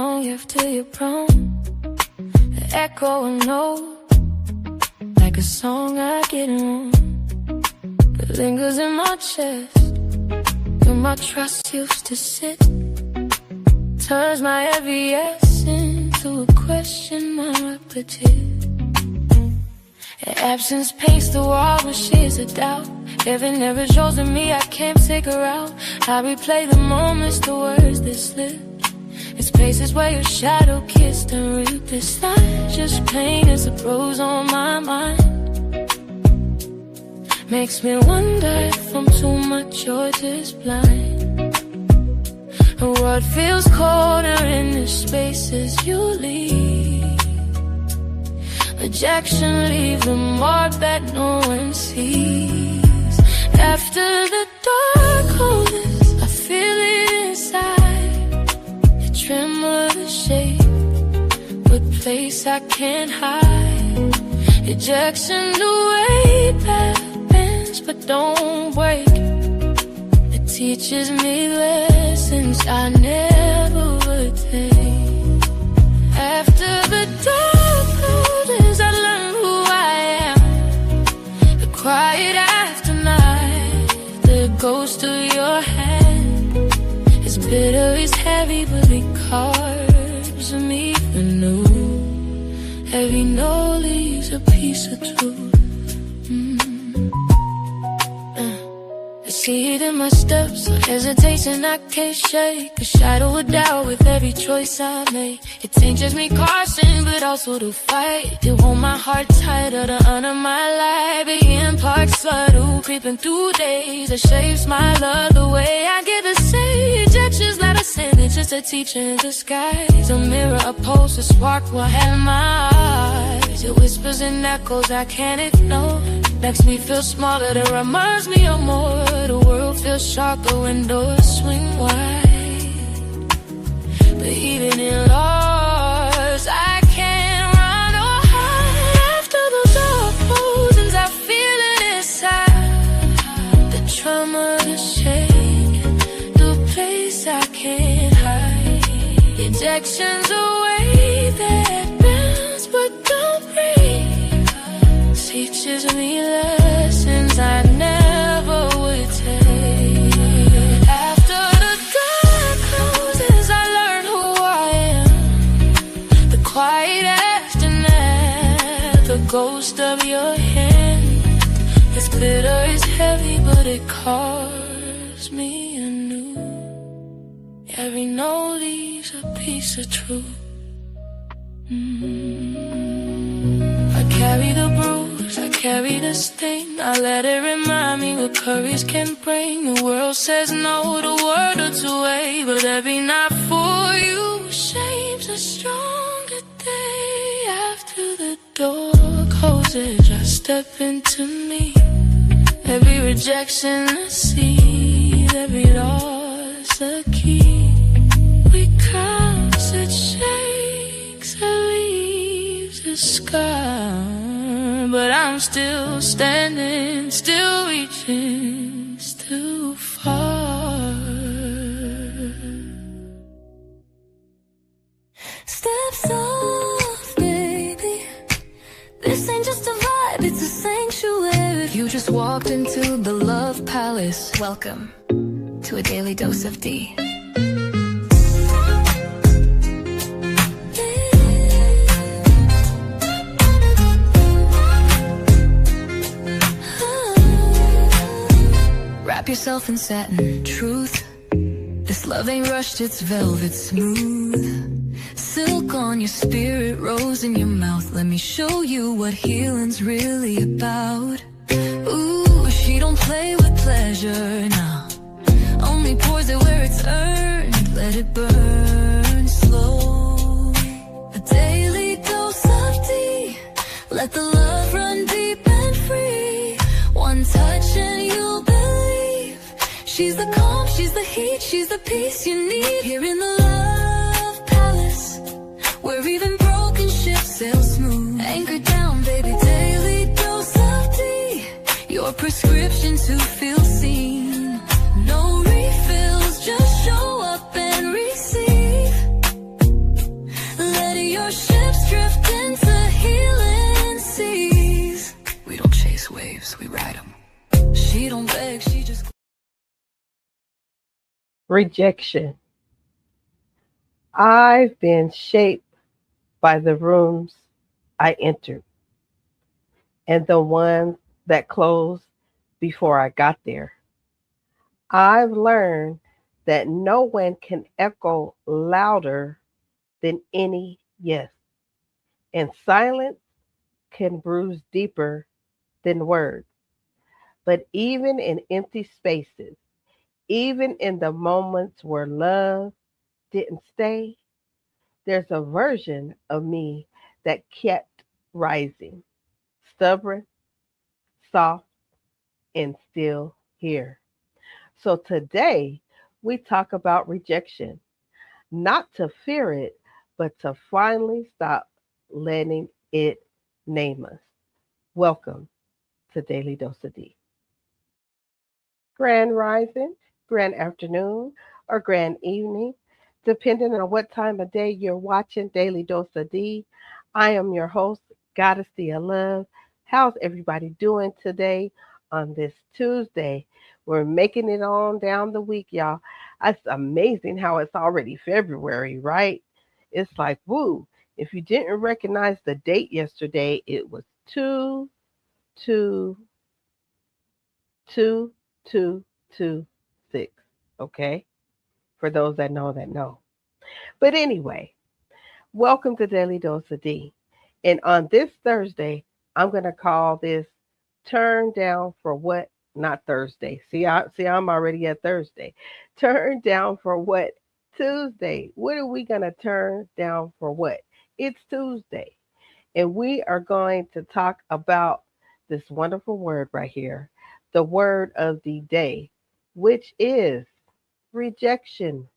long after you're prone. The echo of no, like a song I get on, that lingers in my chest, where my trust used to sit. Turns my every yes into a question mark legit. Absence paints the wall with shades of doubt. Heaven never shows to me, I can't figure out. I replay the moments, the words that slip. It's places where your shadow kissed and ripped. This not just pain, it's a bruise on my mind. Makes me wonder if I'm too much or just blind. And what feels colder in the spaces you leave. Rejection leaves a mark that no one sees. After the door closes, I feel it inside. The tremor, the shape, but place I can't hide. Rejection, the way path bends but don't break. It teaches me lessons I never would take. After the door closes, I learn who I am. The quiet aftermath, the ghost of your hand. It's bitter, it's heavy, but it carves me anew. Every no leaves a piece of truth. See it in my steps, a hesitation I can't shake. A shadow of doubt with every choice I make. It teaches me caution, but also to fight. To hold my heart tighter, to honor my life. Being part subtle, creeping through days. That shapes my love the way I get to say. Rejection's not a sin, it's just a teacher in disguise. A mirror, a pulse, a spark will have my eyes. It whispers and echoes I can't ignore. Makes me feel smaller, that reminds me of more. The world feels sharper when doors swing wide. But even in loss, I can't run or hide. After the door closes, I feel it inside. The trauma, the shake, the place I can't hide. Rejection's a way that bends but don't break. Teaches me lessons I never would take. After the door closes, I learn who I am. The quiet aftermath, the ghost of your hand. It's bitter, it's heavy, but it carves me anew. Every no leaves a piece of truth. I carry the bruise, I carry the sting. I let it remind me what courage can bring. The world says no, the world looks away, but every night for you shapes a stronger day. After the door closes, I step into me. Every rejection I see, every loss a key. We cross, it shakes, it leaves a scar. But I'm still standing, still reaching, still far. Steps off, baby. This ain't just a vibe, it's a sanctuary. You just walked into the Love Palace. Welcome to a Daily Dose of Dee. Wrap yourself in satin, truth. This love ain't rushed, it's velvet smooth. Silk on your spirit, rose in your mouth. Let me show you what healing's really about. Ooh, she don't play with pleasure, nah. Only pours it where it's earned. Let it burn slow. A daily dose of Dee. Let the love run deep and free. One touch and you'll believe. She's the calm, she's the heat, she's the peace you need. Here in the Love Palace, where even broken ships sail smooth. Anchored down, baby, daily dose of Dee. Your prescription to feel seen. No refills, just show up and receive. Rejection. I've been shaped by the rooms I entered and the ones that closed before I got there. I've learned that no one can echo louder than any yes, and silence can bruise deeper than words. But even in empty spaces, even in the moments where love didn't stay, there's a version of me that kept rising, stubborn, soft, and still here. So today, we talk about rejection, not to fear it, but to finally stop letting it name us. Welcome to Daily Dose of Dee. Grand rising, grand afternoon, or grand evening, depending on what time of day you're watching Daily Dose of Dee. I am your host, Goddess Dia Love. How's everybody doing today on this Tuesday? We're making it on down the week, y'all. It's amazing how it's already February, right? It's like, woo. If you didn't recognize the date yesterday, it was 2 2 2226. Okay? For those that know that know. But anyway, welcome to Daily Dose of D. And on this Thursday, I'm gonna call this Turn Down for What? Not Thursday. I'm already at Thursday. Turn down for what? Tuesday. What are we gonna turn down for what? It's Tuesday. And we are going to talk about this wonderful word right here, the word of the day, which is rejection,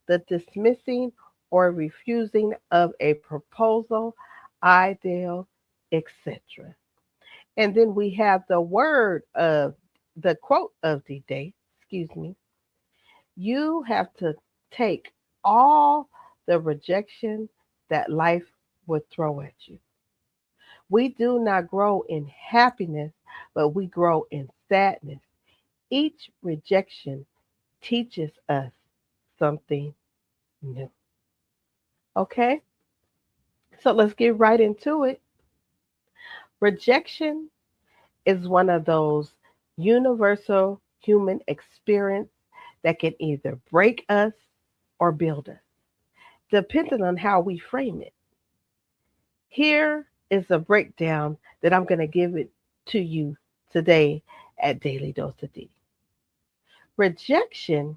the dismissing or refusing of a proposal, ideal, etc. And then we have the quote of the day, excuse me. You have to take all the rejection that life would throw at you. We do not grow in happiness, but we grow in sadness. Each rejection teaches us something new. Okay? So let's get right into it. Rejection is one of those universal human experience that can either break us or build us, depending on how we frame it. Here is a breakdown that I'm going to give it to you today at Daily Dose of D. Rejection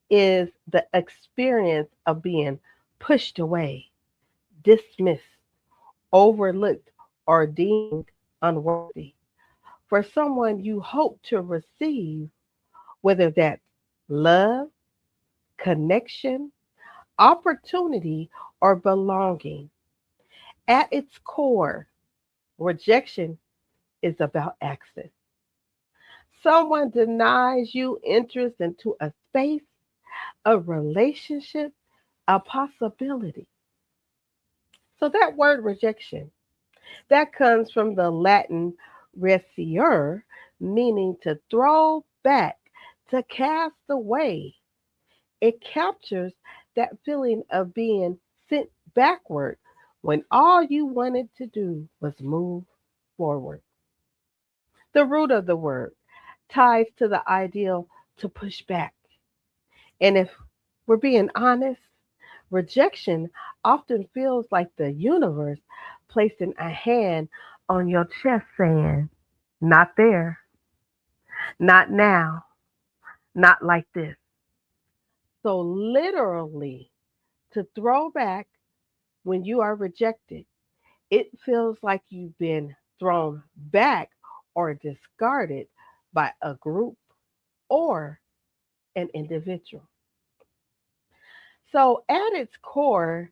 is the experience of being pushed away, dismissed, overlooked, or deemed unworthy for someone you hope to receive, whether that's love, connection, opportunity, or belonging. At its core, rejection is about access. Someone denies you interest into a space, a relationship, a possibility. So that word rejection, that comes from the Latin recere, meaning to throw back, to cast away. It captures that feeling of being sent backward when all you wanted to do was move forward. The root of the word ties to the ideal to push back. And if we're being honest, rejection often feels like the universe placing a hand on your chest saying, not there, not now, not like this. So, literally, to throw back when you are rejected, it feels like you've been thrown back or discarded by a group or an individual. So, at its core,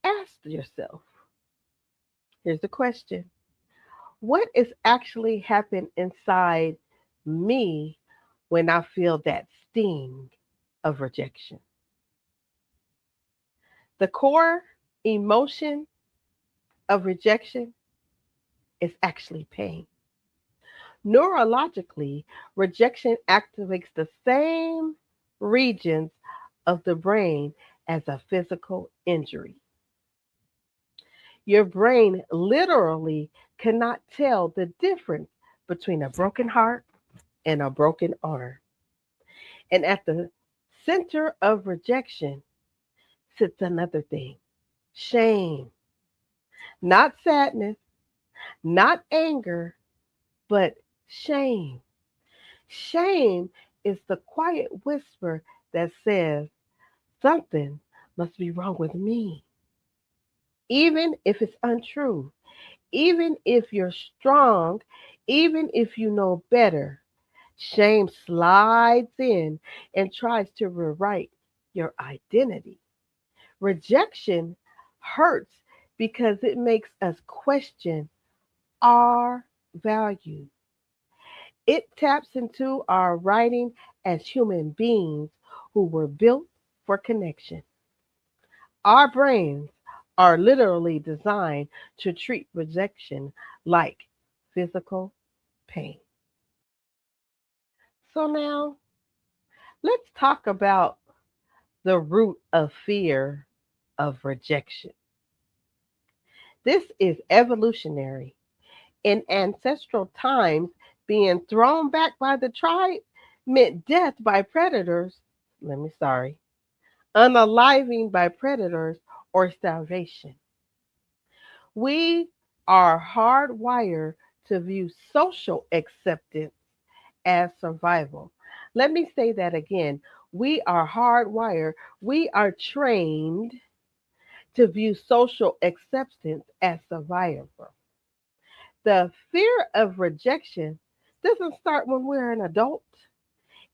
ask yourself, here's the question: what is actually happening inside me when I feel that sting of rejection? The core emotion of rejection is actually pain. Neurologically, rejection activates the same regions of the brain as a physical injury. Your brain literally cannot tell the difference between a broken heart and a broken arm. And at the center of rejection sits another thing: shame. Not sadness, not anger, but shame. Shame is the quiet whisper that says, something must be wrong with me. Even if it's untrue, even if you're strong, even if you know better, shame slides in and tries to rewrite your identity. Rejection hurts because it makes us question our value. It taps into our writing as human beings who were built for connection. Our brains are literally designed to treat rejection like physical pain. So now let's talk about the root of fear of rejection. This is evolutionary. In ancestral times, being thrown back by the tribe meant death by predators. Unaliving by predators or starvation. We are hardwired to view social acceptance as survival. Let me say that again. We are hardwired, we are trained to view social acceptance as survival. The fear of rejection doesn't start when we're an adult.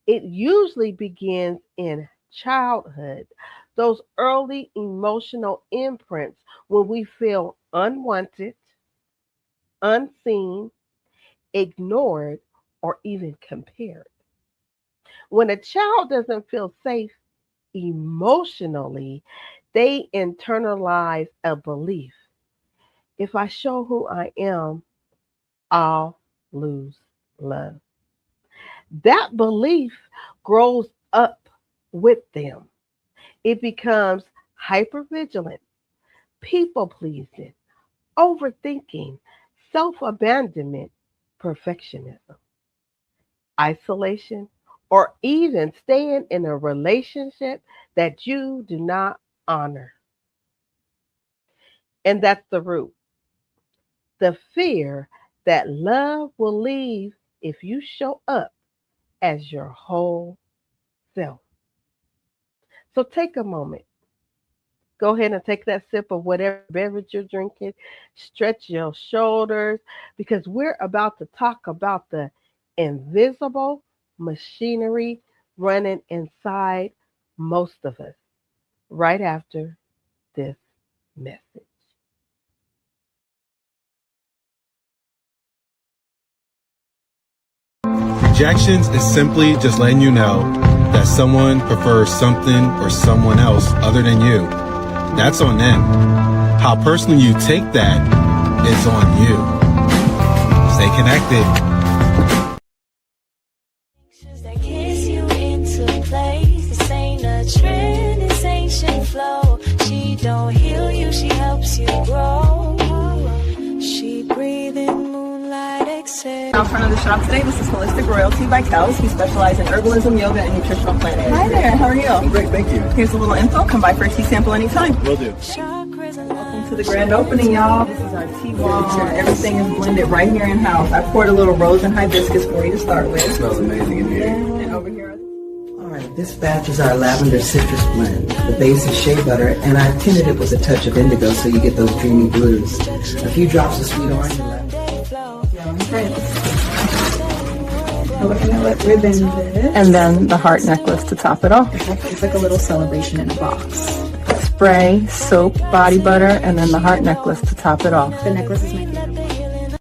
It usually begins in childhood, those early emotional imprints when we feel unwanted, unseen, ignored, or even compared. When a child doesn't feel safe emotionally, they internalize a belief: if I show who I am, I'll lose love. That belief grows up with them. It becomes hypervigilant, people pleasing, overthinking, self abandonment, perfectionism, isolation, or even staying in a relationship that you do not honor. And that's the root: the fear that love will leave if you show up as your whole self. So take a moment. Go ahead and take that sip of whatever beverage you're drinking. Stretch your shoulders because we're about to talk about the invisible machinery running inside most of us right after this message. Rejections is simply just letting you know that someone prefers something or someone else other than you. That's on them. How personally you take that is on you. Stay connected. That kiss you into place. This ain't a trend, this ancient flow. She don't heal you, she helps you grow. She breathing moonlight exhale. Out front of the shop today, this is Holistic Royalty by Kels. We specialize in herbalism, yoga, and nutritional planning. Hi there, how are you? I'm great, thank you. Here's a little info. Come by for a tea sample anytime. Will do. Welcome to the grand opening, y'all. This is our tea wall. Everything is blended right here in-house. I poured a little rose and hibiscus for you to start with. It smells amazing in here. And over here. All right, this batch is our lavender citrus blend. The base is shea butter, and I tinted it with a touch of indigo so you get those dreamy blues. A few drops of sweet orange and lemon. Looking at what ribbon is. And then the heart necklace to top it off. It's like a little celebration in a box. Spray, soap, body butter, and then the heart necklace to top it off. The necklace is made.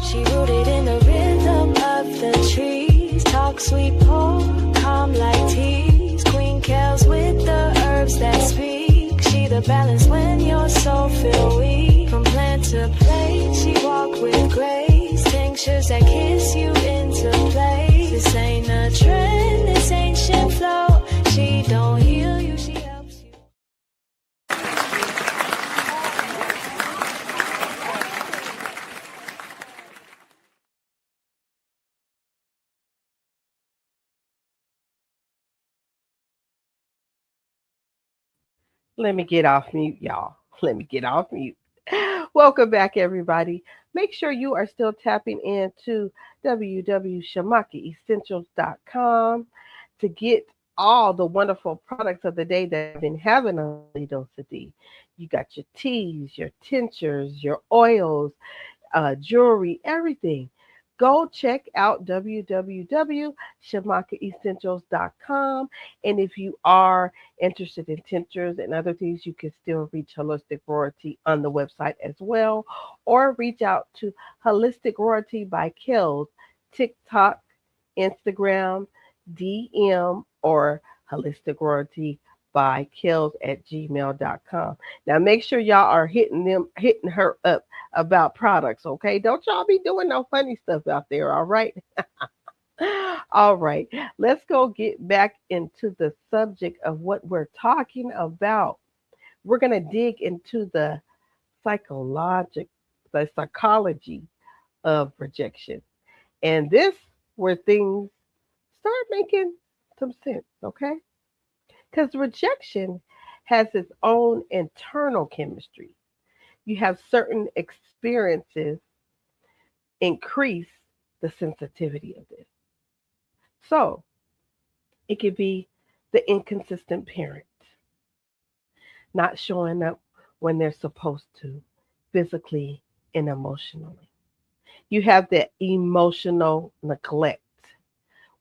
She rooted in the rhythm of the trees. Talk sweet pork, calm like teas. Queen Kels with the herbs that speak. She the balance when your soul feel weak. From plant to plate, she walk with grace. Tinctures that kiss you into place. This ain't a trend, this ancient flow. Let me get off mute, y'all. Let me get off mute. Welcome back, everybody. Make sure you are still tapping into www.shamakiessentials.com to get all the wonderful products of the day that I've been having on Daily Dose of Dee. You got your teas, your tinctures, your oils, jewelry, everything. Go check out www.shamakaessentials.com. And if you are interested in tinctures and other things, you can still reach Holistic Royalty on the website as well, or reach out to Holistic Royalty by Kels, TikTok, Instagram, DM, or Holistic Royalty by Kels at gmail.com. Now make sure y'all are hitting her up about products, okay? Don't y'all be doing no funny stuff out there, all right? All right, let's go get back into the subject of what we're talking about. We're going to dig into the psychology of rejection. And this where things start making some sense, okay? Because rejection has its own internal chemistry. You have certain experiences increase the sensitivity of this. So it could be the inconsistent parent, not showing up when they're supposed to, physically and emotionally. You have the emotional neglect,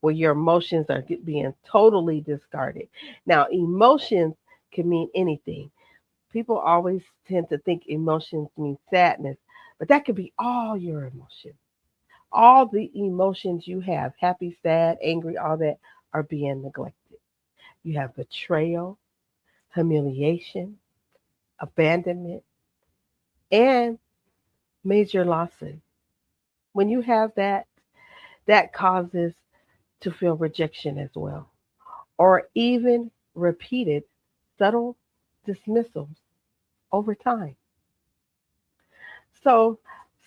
where your emotions are being totally discarded. Now, emotions can mean anything. People always tend to think emotions mean sadness, but that could be all your emotions. All the emotions you have, happy, sad, angry, all that, are being neglected. You have betrayal, humiliation, abandonment, and major losses. When you have that, that causes to feel rejection as well, or even repeated subtle dismissals over time. So,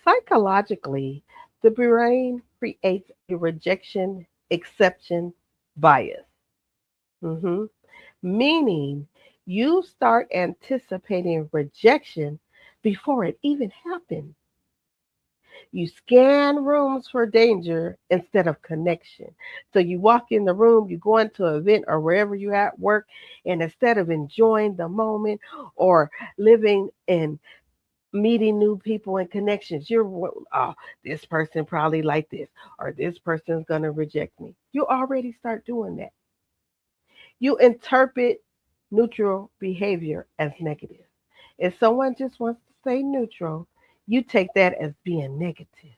psychologically, the brain creates a rejection exception bias. Mhm. Meaning you start anticipating rejection before it even happens. You scan rooms for danger instead of connection. So you walk in the room, you go into an event or wherever you're at work, and instead of enjoying the moment or living and meeting new people and connections, oh, this person probably like this, or this person's gonna reject me. You already start doing that. You interpret neutral behavior as negative. If someone just wants to stay neutral, you take that as being negative.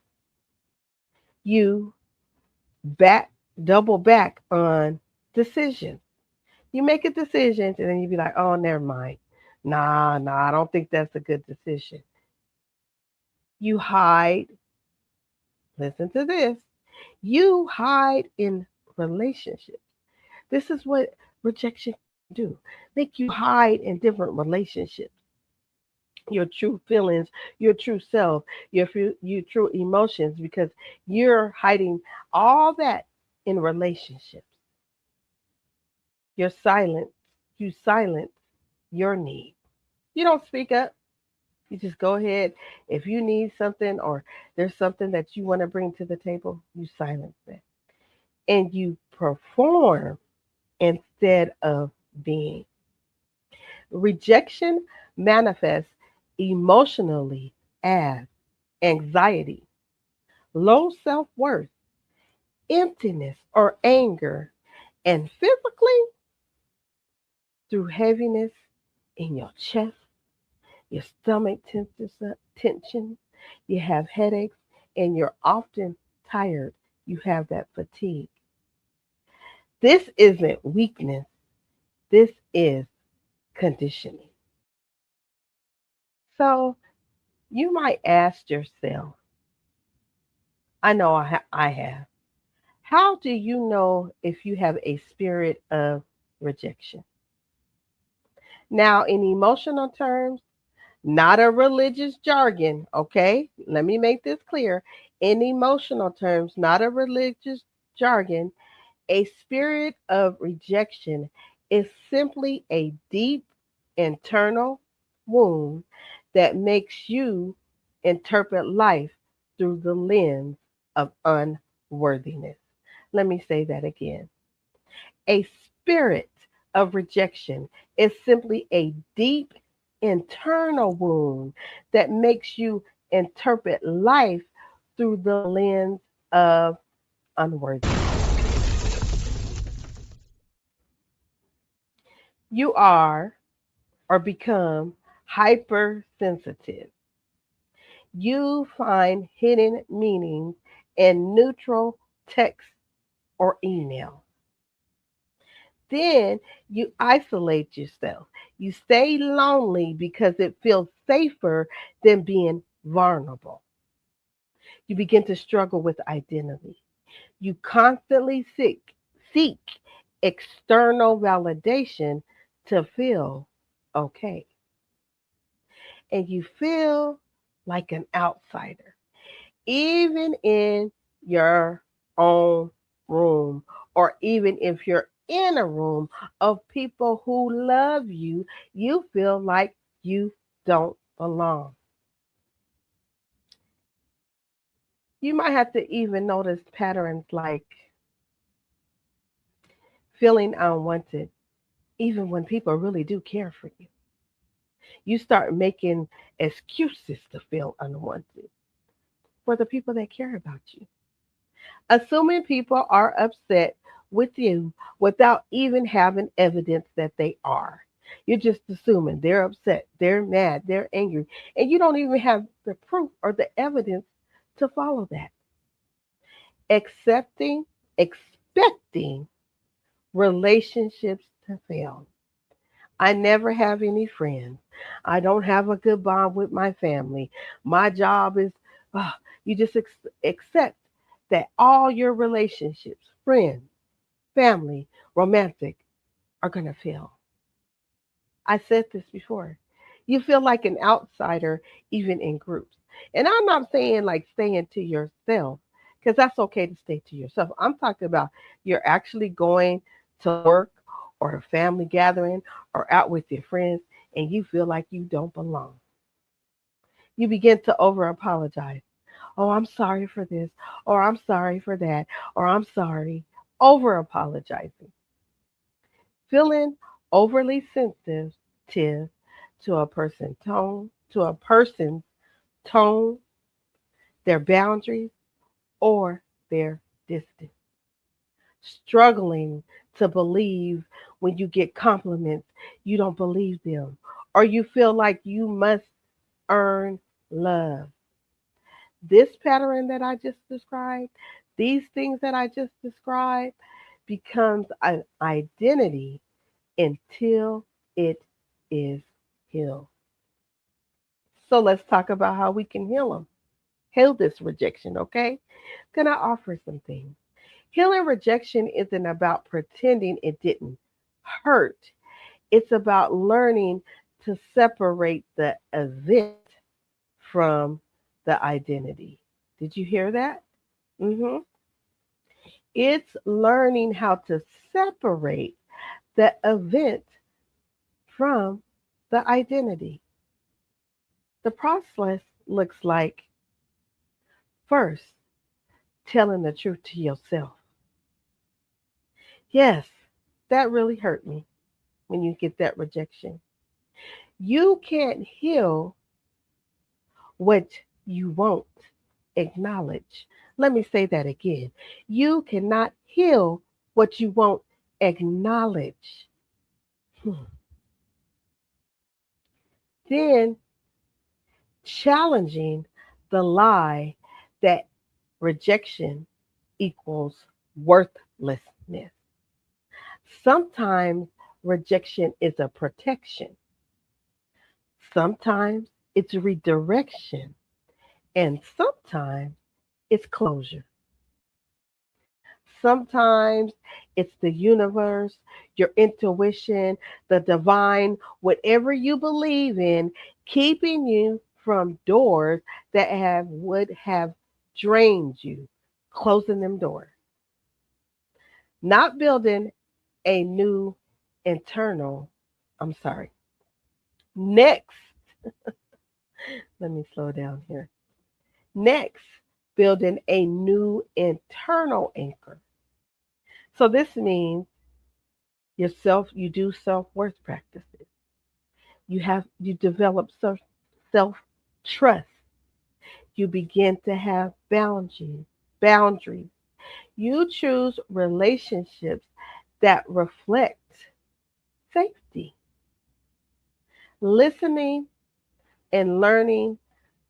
You back double back on decisions. You make a decision and then you be like, oh, never mind. Nah, I don't think that's a good decision. You hide, listen to this. You hide in relationships. This is what rejection do. Make you hide in different relationships. Your true feelings, your true self, your true emotions, because you're hiding all that in relationships. You're silent. You silence your need. You don't speak up. You just go ahead. If you need something or there's something that you want to bring to the table, you silence that. And you perform instead of being. Rejection manifests emotionally as anxiety, low self worth, emptiness or anger, and physically through heaviness in your chest, your stomach tension, you have headaches, and you're often tired. You have that fatigue. This isn't weakness, this is conditioning. So you might ask yourself, I know I have, how do you know if you have a spirit of rejection? Now, in emotional terms, not a religious jargon, okay? Let me make this clear. In emotional terms, not a religious jargon, a spirit of rejection is simply a deep internal wound that makes you interpret life through the lens of unworthiness. Let me say that again. A spirit of rejection is simply a deep internal wound that makes you interpret life through the lens of unworthiness. You are or become hypersensitive. You find hidden meanings in neutral text or email. Then you isolate yourself. You stay lonely because it feels safer than being vulnerable. You begin to struggle with identity. You constantly seek external validation to feel okay. And you feel like an outsider, even in your own room, or even if you're in a room of people who love you, you feel like you don't belong. You might have to even notice patterns like feeling unwanted, even when people really do care for you. You start making excuses to feel unwanted for the people that care about you. Assuming people are upset with you without even having evidence that they are. You're just assuming they're upset, they're mad, they're angry, and you don't even have the proof or the evidence to follow that. Accepting, expecting relationships to fail. I never have any friends. I don't have a good bond with my family. My job is, uh, you just accept that all your relationships, friends, family, romantic, are going to fail. I said this before. You feel like an outsider even in groups. And I'm not saying like staying to yourself, because that's okay to stay to yourself. I'm talking about you're actually going to work or a family gathering or out with your friends and you feel like you don't belong. You begin to over apologize. Oh, I'm sorry for this, or I'm sorry for that, or I'm sorry. Over apologizing. Feeling overly sensitive to a person's tone, their boundaries, or their distance. Struggling to believe when you get compliments, you don't believe them, or you feel like you must earn love. This pattern that I just described, these things that I just described, becomes an identity until it is healed. So let's talk about how we can heal them. Heal this rejection, okay? Can I offer some things? Healing rejection isn't about pretending it didn't hurt. It's about learning to separate the event from the identity. Did you hear that? hmm It's learning how to separate the event from the identity. The process looks like first, telling the truth to yourself. Yes, that really hurt me when you get that rejection. You can't heal what you won't acknowledge. Let me say that again. You cannot heal what you won't acknowledge. Hmm. Then challenging the lie that rejection equals worthlessness. Sometimes rejection is a protection, sometimes it's redirection, and sometimes it's closure. Sometimes it's the universe, your intuition, the divine, whatever you believe in, keeping you from doors that would have drained you, closing them doors, not building a new internal, I'm sorry, Next, let me slow down here. Next, building a new internal anchor. So this means you do self-worth practices. You develop self-trust. You begin to have boundaries. You choose relationships that reflect safety, listening and learning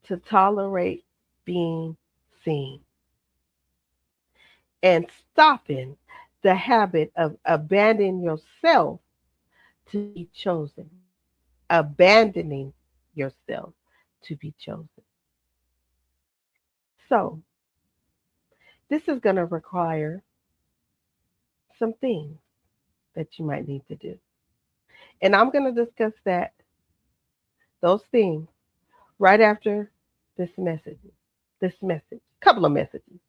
to tolerate being seen, and stopping the habit of abandoning yourself to be chosen, abandoning yourself to be chosen. So, this is going to require some things that you might need to do. And I'm going to discuss those things right after this message, couple of messages,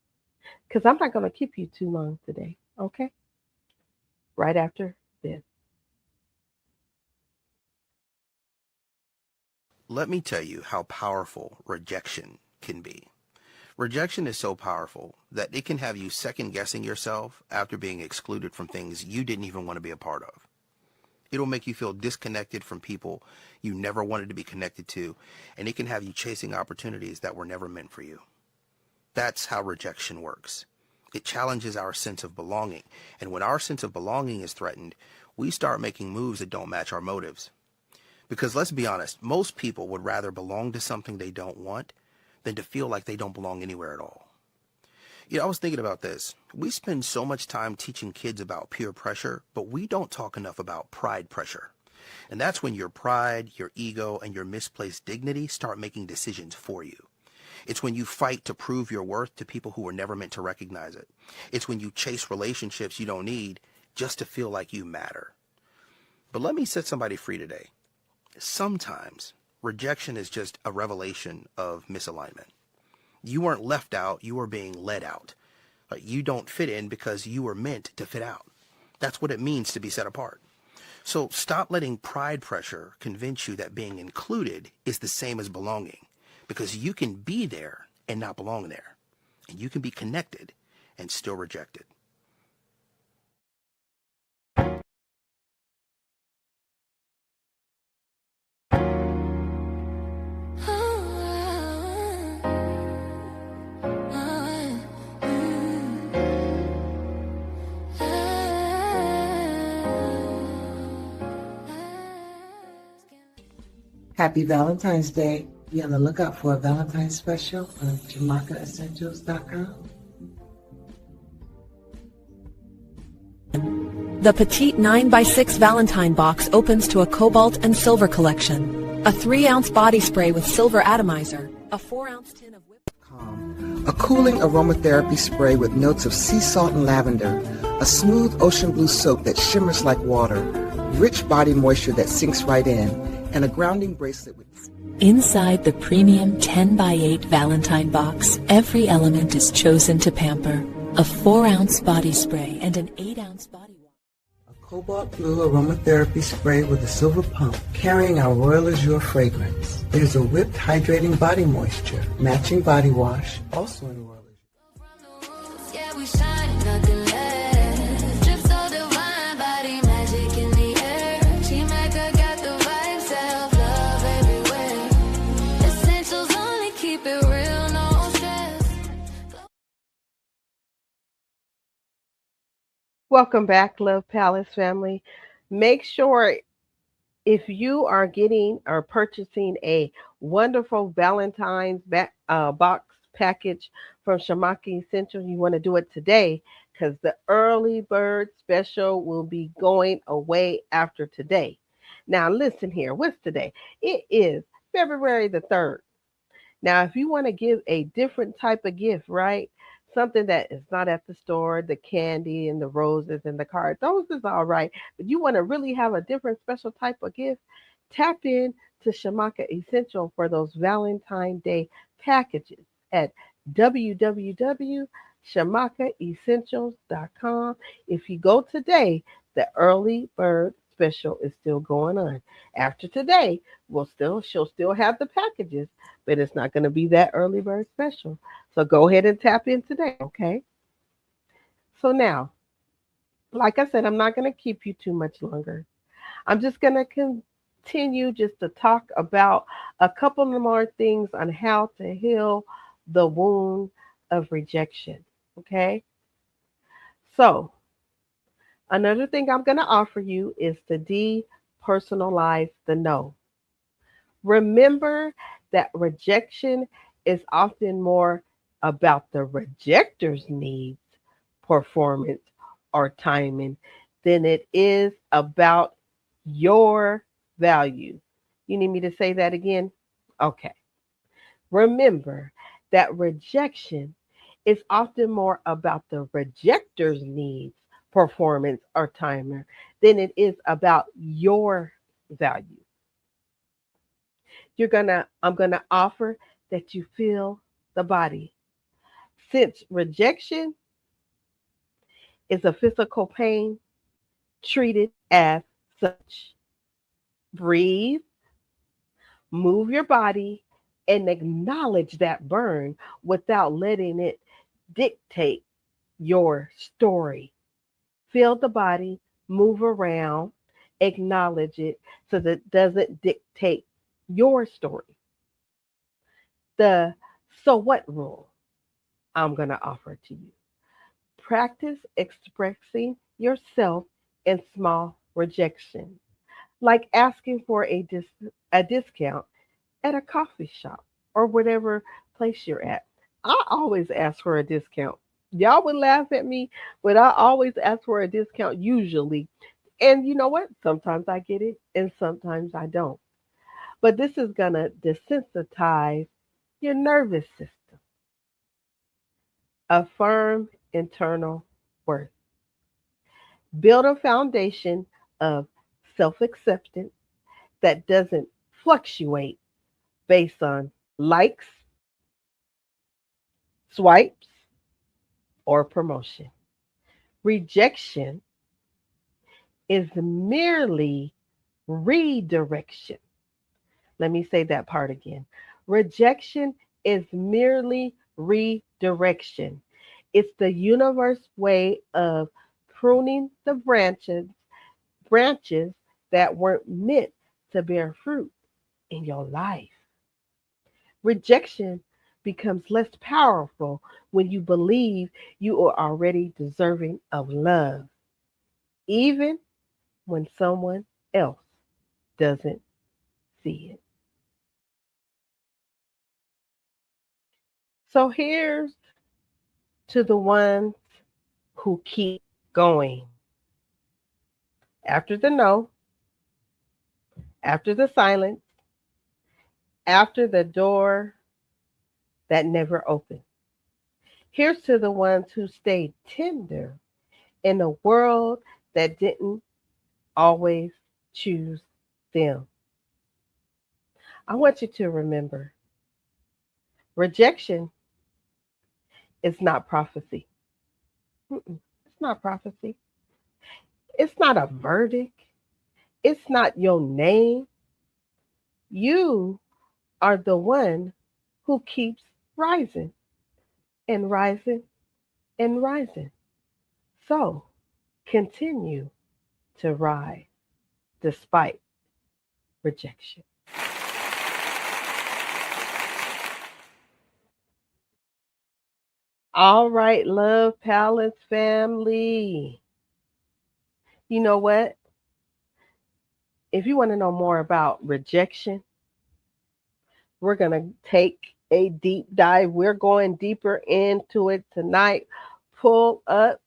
because I'm not going to keep you too long today, okay? Right after this. Let me tell you how powerful rejection can be. Rejection is so powerful that it can have you second guessing yourself after being excluded from things you didn't even want to be a part of. It'll make you feel disconnected from people you never wanted to be connected to, and it can have you chasing opportunities that were never meant for you. That's how rejection works. It challenges our sense of belonging, and when our sense of belonging is threatened, we start making moves that don't match our motives. Because let's be honest, most people would rather belong to something they don't want than to feel like they don't belong anywhere at all. I was thinking about this. We spend so much time teaching kids about peer pressure, but we don't talk enough about pride pressure. And that's when your pride, your ego, and your misplaced dignity start making decisions for you. It's when you fight to prove your worth to people who were never meant to recognize it. It's when you chase relationships you don't need just to feel like you matter. But let me set somebody free today. Sometimes rejection is just a revelation of misalignment. You weren't left out, you were being led out. You don't fit in because you were meant to fit out. That's what it means to be set apart. So stop letting pride pressure convince you that being included is the same as belonging, because you can be there and not belong there. And you can be connected and still rejected. Happy Valentine's Day. Be on the lookout for a Valentine's special on JamaicaEssentials.com. The petite 9x6 Valentine box opens to a cobalt and silver collection. A 3-ounce body spray with silver atomizer. A 4-ounce tin of whipped Calm. A cooling aromatherapy spray with notes of sea salt and lavender. A smooth ocean blue soap that shimmers like water. Rich body moisture that sinks right in. And a grounding bracelet with... Inside the premium 10x8 Valentine box, every element is chosen to pamper. A 4-ounce body spray and an 8-ounce body wash. A cobalt blue aromatherapy spray with a silver pump carrying our Royal Azure fragrance. There's a whipped hydrating body moisture, matching body wash, also in Royal Azure. Yeah, we shine, nothing less. Drip so divine, body magic in the air. She make her got the vibe, self-love everywhere. Essentials only keep it real, no stress. Welcome back, Love Palace family. Make sure if you are getting or purchasing a wonderful Valentine's box package from Shamaki Essentials, you want to do it today because the early bird special will be going away after today. Now, listen here. What's today? It is February the 3rd. Now, if you want to give a different type of gift, right? Something that is not at the store, the candy and the roses and the cards, those is all right. But you want to really have a different special type of gift, tap in to Shamaka Essential for those Valentine's Day packages at www.shamakaessentials.com. If you go today, the early bird special is still going on. After today, she'll still have the packages, but it's not going to be that early bird special. So go ahead and tap in today, okay? So now, like I said, I'm not going to keep you too much longer. I'm just going to continue just to talk about a couple of more things on how to heal the wound of rejection, okay? So, another thing I'm going to offer you is to depersonalize the no. Remember that rejection is often more about the rejector's needs, performance, or timing than it is about your value. You need me to say that again? Okay. Remember that rejection is often more about the rejector's needs, performance, or timer than it is about your value. I'm gonna offer that you feel the body. Since rejection is a physical pain, treat it as such. Breathe, move your body, and acknowledge that burn without letting it dictate your story. Feel the body, move around, acknowledge it so that it doesn't dictate your story. The so what rule I'm going to offer to you. Practice expressing yourself in small rejection, like asking for a discount at a coffee shop or whatever place you're at. I always ask for a discount. Y'all would laugh at me, but I always ask for a discount usually. And you know what? Sometimes I get it and sometimes I don't. But this is going to desensitize your nervous system. Affirm internal worth. Build a foundation of self acceptance that doesn't fluctuate based on likes, swipes, or promotion. Rejection is merely redirection. Let me say that part again. Rejection is merely redirection. It's the universe way of pruning the branches that weren't meant to bear fruit in your life. Rejection becomes less powerful when you believe you are already deserving of love, even when someone else doesn't see it. So here's to the ones who keep going. After the no, after the silence, after the door that never opened. Here's to the ones who stayed tender in a world that didn't always choose them. I want you to remember rejection is not prophecy. It's not prophecy. It's not a verdict. It's not your name. You are the one who keeps rising and rising and rising. So continue to rise despite rejection. All right, Love Palace family. You know what? If you want to know more about rejection, we're going to take a deep dive. We're going deeper into it tonight. Pull up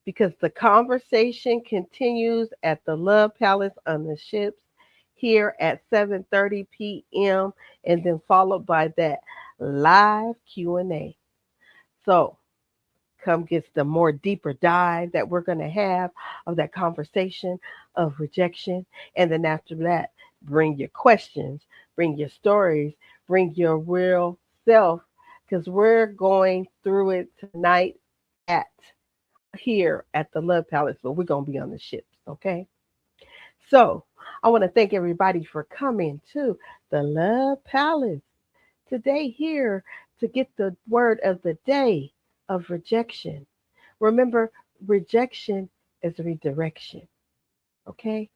because the conversation continues at the Love Palace on the ships here at 7:30 p.m. and then followed by that live Q&A. So, come get the more deeper dive that we're going to have of that conversation of rejection. And then after that, bring your questions, bring your stories, bring your real self, because we're going through it tonight at here at the Love Palace, but we're going to be on the ships, okay? So I want to thank everybody for coming to the Love Palace today here to get the word of the day of rejection. Remember, rejection is redirection. Okay?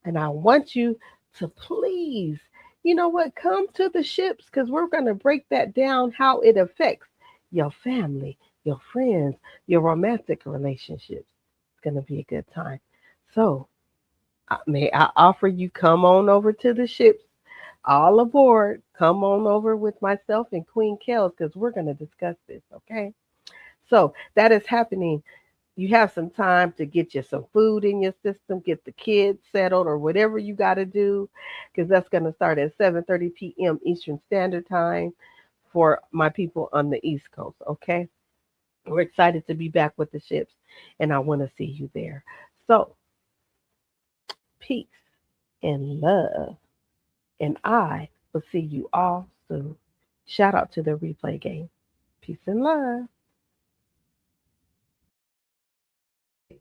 And I want you to please, you know what, come to the ships because we're going to break that down how it affects your family, your friends, your romantic relationships. It's going to be a good time. So, may I offer you come on over to the ships, all aboard. Come on over with myself and Queen Kels because we're going to discuss this, okay? So, that is happening. You have some time to get you some food in your system, get the kids settled or whatever you got to do, because that's going to start at 7:30 p.m. Eastern Standard Time for my people on the East Coast, okay? We're excited to be back with the ships, and I want to see you there. So, peace and love, and I will see you all soon. Shout out to the replay game. Peace and love.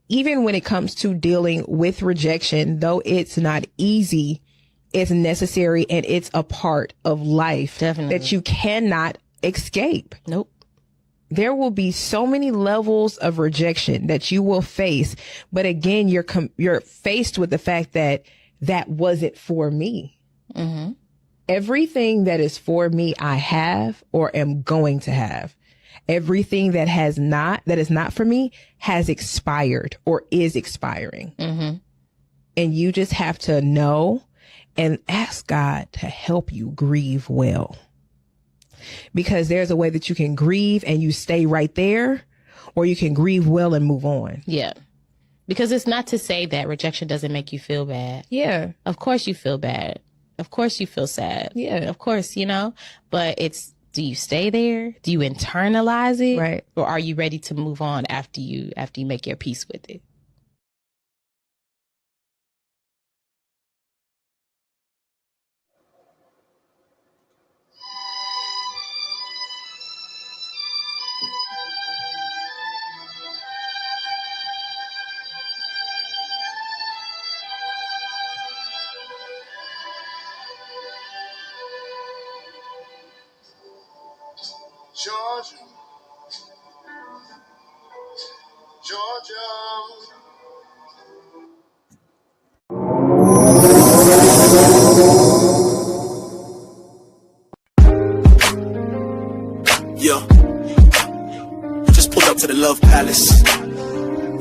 Even when it comes to dealing with rejection, though it's not easy, it's necessary and it's a part of life. Definitely. That you cannot escape. Nope. There will be so many levels of rejection that you will face. But again, you're faced with the fact that wasn't for me. Mm-hmm. Everything that is for me, I have or am going to have. Everything that is not for me has expired or is expiring. Mm-hmm. And you just have to know and ask God to help you grieve well. Because there's a way that you can grieve and you stay right there, or you can grieve well and move on. Yeah. Because it's not to say that rejection doesn't make you feel bad. Yeah. Of course you feel bad. Of course you feel sad. Yeah. Of course, but it's, do you stay there? Do you internalize it? Right. Or are you ready to move on after you make your peace with it? Georgia, Georgia. Yeah, just pulled up to the Love Palace.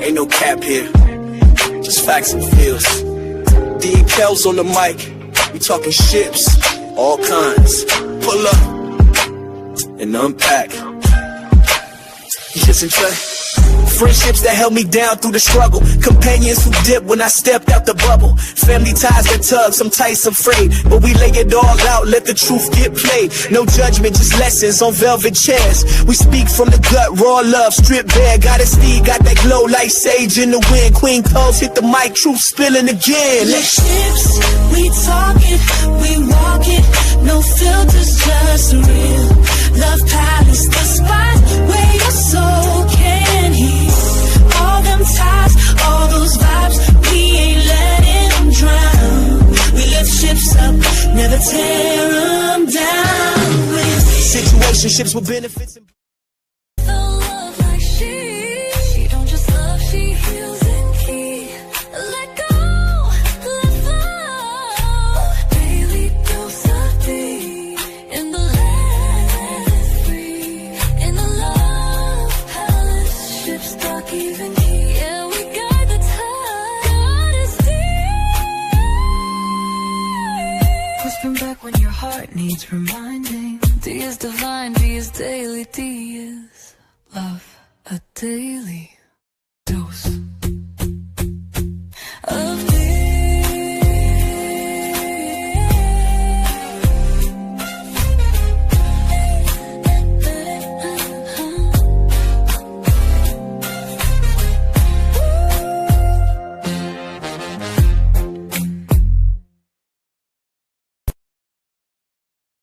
Ain't no cap here, just facts and feels. D and Kels on the mic, we talking ships, all kinds. Pull up and unpack. Kiss and Trey. Friendships that held me down through the struggle. Companions who dipped when I stepped out the bubble. Family ties that tug, some tight, some frayed. But we lay it all out, let the truth get played. No judgment, just lessons on velvet chairs. We speak from the gut, raw love, stripped bare. Got a steed, got that glow like sage in the wind. Queen Coles hit the mic, truth spilling again. Like ships, we talk it, we walk it. No filters, just real. Love Palace, the spot where your soul can heal. All them ties, all those vibes, we ain't letting them drown. We lift ships up, never tear them down. With situationships with benefits and the love like she don't just love, she heals and keep. Let go, let flow. Daily dose of Dee in the land free. In the Love Palace, ships dock even key. Yeah, we got the tide. God is deep. Whispering back when your heart needs reminding. D is divine, D is daily, D is love, a daily dose.